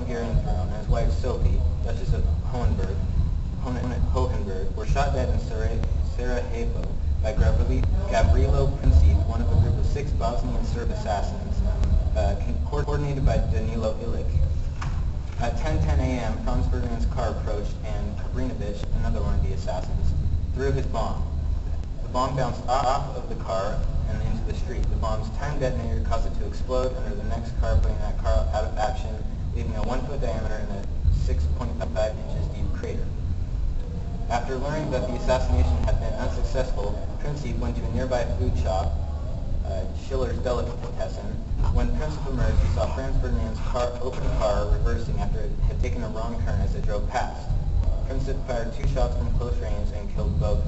Hungarian throne, and his wife Sophie, Duchess of Hohenberg, were shot dead in Sarajevo by Gavrilo Princip, one of a group of 6 Bosnian Serb assassins, coordinated by Danilo Ilic. At 10:10 a.m., Franz Ferdinand's car approached, and Kabrinovic, another one of the assassins, threw his bomb. The bomb bounced off of the car and into the street. The bomb's time detonator caused it to explode under the next car, putting that car out of action, leaving a 1-foot diameter and a 6.5 inches deep crater. After learning that the assassination had been unsuccessful, Princip went to a nearby food shop, Schiller's Delicatessen. When Princip emerged, he saw Franz Ferdinand's open car reversing after it had taken a wrong turn as it drove past. Princip fired 2 shots from close range and killed both.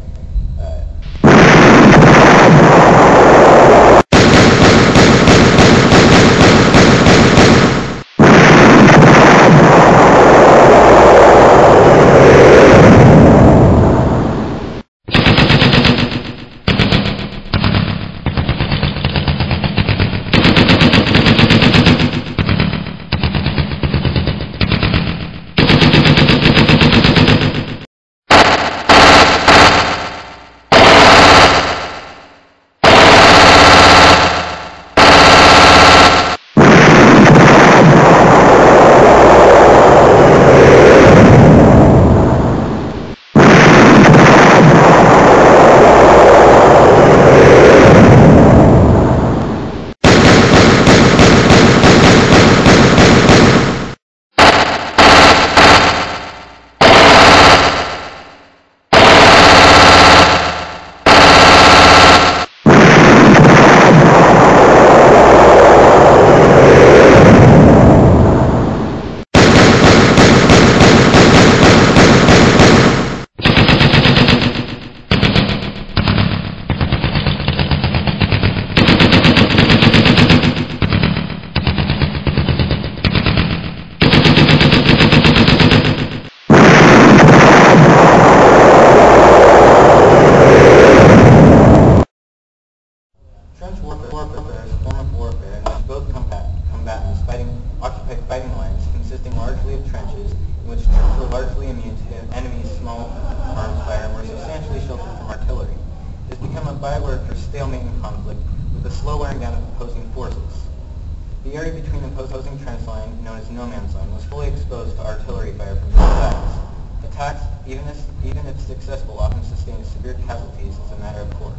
Trench warfare is a form of warfare in which both combatants occupy fighting lines consisting largely of trenches in which troops were largely immune to enemy's small arms fire and were substantially sheltered from artillery. It has become a byword for stalemate in conflict, with the slow wearing down of opposing forces. The area between the opposing trench line, known as no man's land, was fully exposed to artillery fire from both sides. Attacks, even if successful, often sustain severe casualties as a matter of course.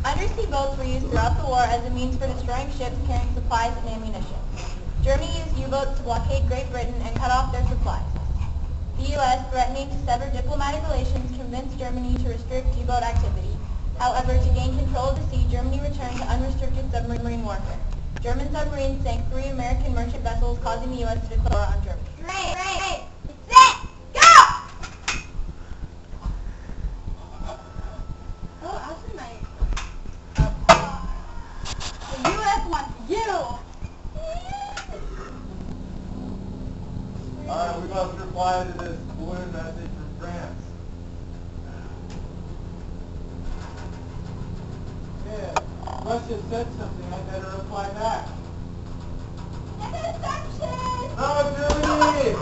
Undersea boats were used throughout the war as a means for destroying ships carrying supplies and ammunition. Germany used U-boats to blockade Great Britain and cut off their supplies. The U.S., threatening to sever diplomatic relations, convinced Germany to restrict U-boat activity. However, to gain control of the sea, Germany returned to unrestricted submarine warfare. German submarines sank 3 American merchant vessels, causing the U.S. to declare war on Germany. Right. Set, go! Oh, actually, the U.S. wants you! Alright, we must reply to this balloon message from France. Yeah, Russia said something, I better reply back. Interception! Oh, Germany!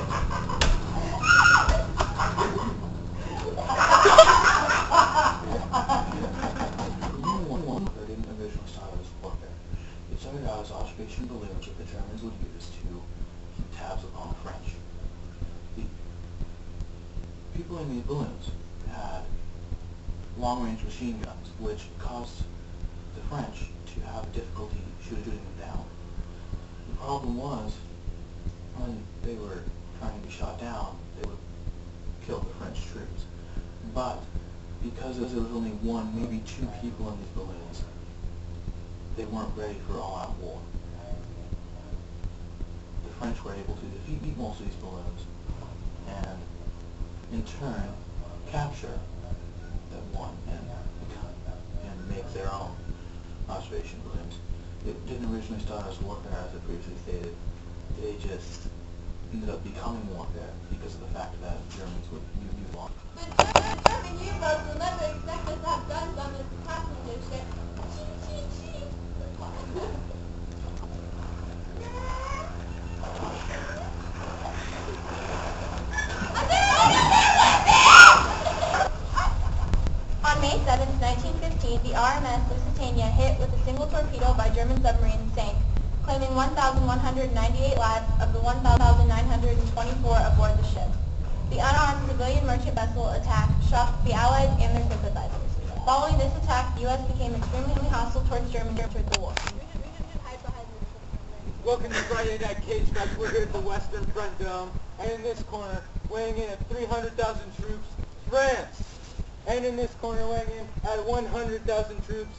Original style of warfare. It started out as observation balloons that the Germans would use to keep tabs upon the French. The people in these balloons had long-range machine guns, which caused the French to have difficulty shooting them down. The problem was, when they were trying to be shot down, they would kill the French troops. But because there was only 1, maybe 2 people in these balloons, they weren't ready for all-out war. The French were able to defeat most of these balloons and, in turn, capture that one and make their own observation balloons. It didn't originally start as warfare, as I previously stated. They just ended up becoming one because of the fact that Germans would move on. But German U-boats will never expect us to have guns on this passenger ship. On May 7, 1915, the RMS Lusitania hit with a single torpedo by German submarines sank, claiming 1,198 lives of the 1,924 aboard the ship. The unarmed civilian merchant vessel attack shocked the Allies and their sympathizers. Following this attack, the U.S. became extremely hostile towards Germany during the war. Welcome to Friday Night Cage Match. We're here at the Western Front Dome, and in this corner, weighing in at 300,000 troops, France. And in this corner, weighing in at 100,000 troops,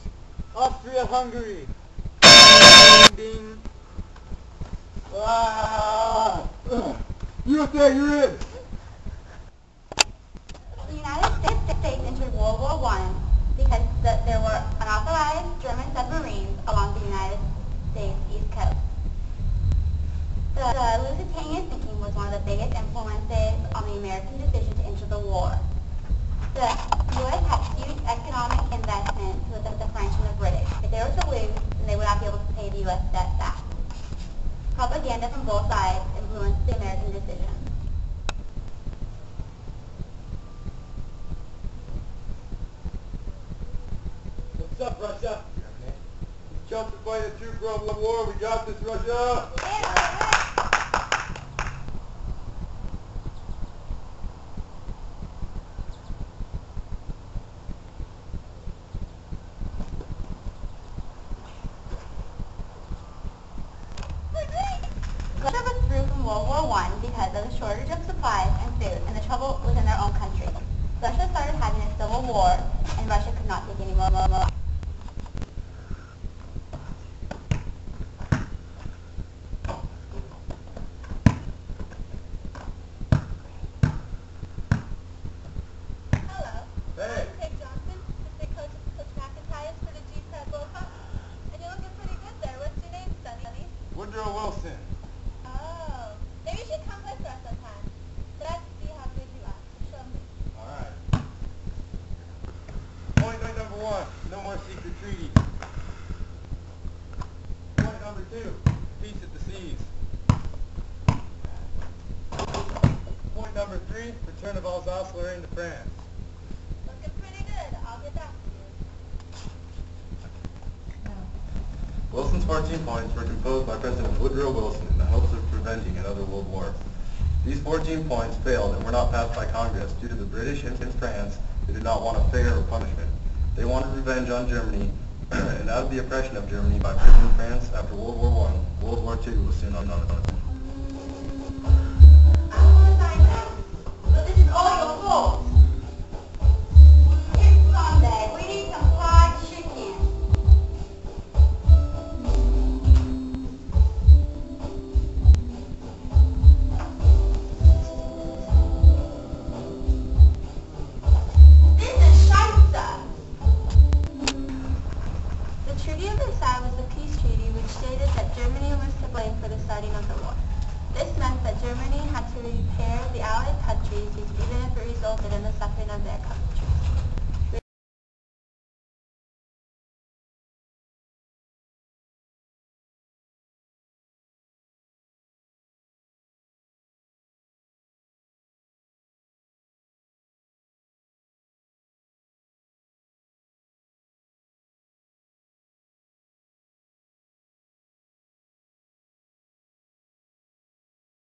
Austria-Hungary. Ding. USA, you're in! The United States entered World War I because there were unauthorized German submarines along the United States East Coast. The Lusitania sinking was one of the biggest influences on the American decision to enter the war. The U.S. had huge economic investments with the French and the British. If they were to lose, then they would not be able to pay the U.S. debt back. Propaganda from both sides influenced the American decision. What's up, Russia? Jump to fight a true World War. We got this, Russia! Russia withdrew from World War I because of the shortage of supplies and food and the trouble within their own country. Russia started having a civil war, and Russia could not take any more. Hello. Hey. I'm Kate Johnson, assistant coach of Coach McIntyre for the G-Prep World Cup. And you're looking pretty good there. What's your name, Sonny? Woodrow Wilson. Oh, maybe you should come play for us sometime. But I have to see how good you are. Show me. Alright. Point number 1, no more secret treaties. Point number 2, peace at the seas. Point number 3, return of Alsace-Lorraine to France. Looking pretty good. I'll get back to you. Wilson's 14 points were composed by President Woodrow Wilson in the hopes of preventing another world war. These 14 points failed and were not passed by Congress due to the British and France who did not want a fair or punishment. They wanted revenge on Germany and out of the oppression of Germany by Britain and France after World War I, World War II was soon on us. I don't want to sign that. But this is all your fault.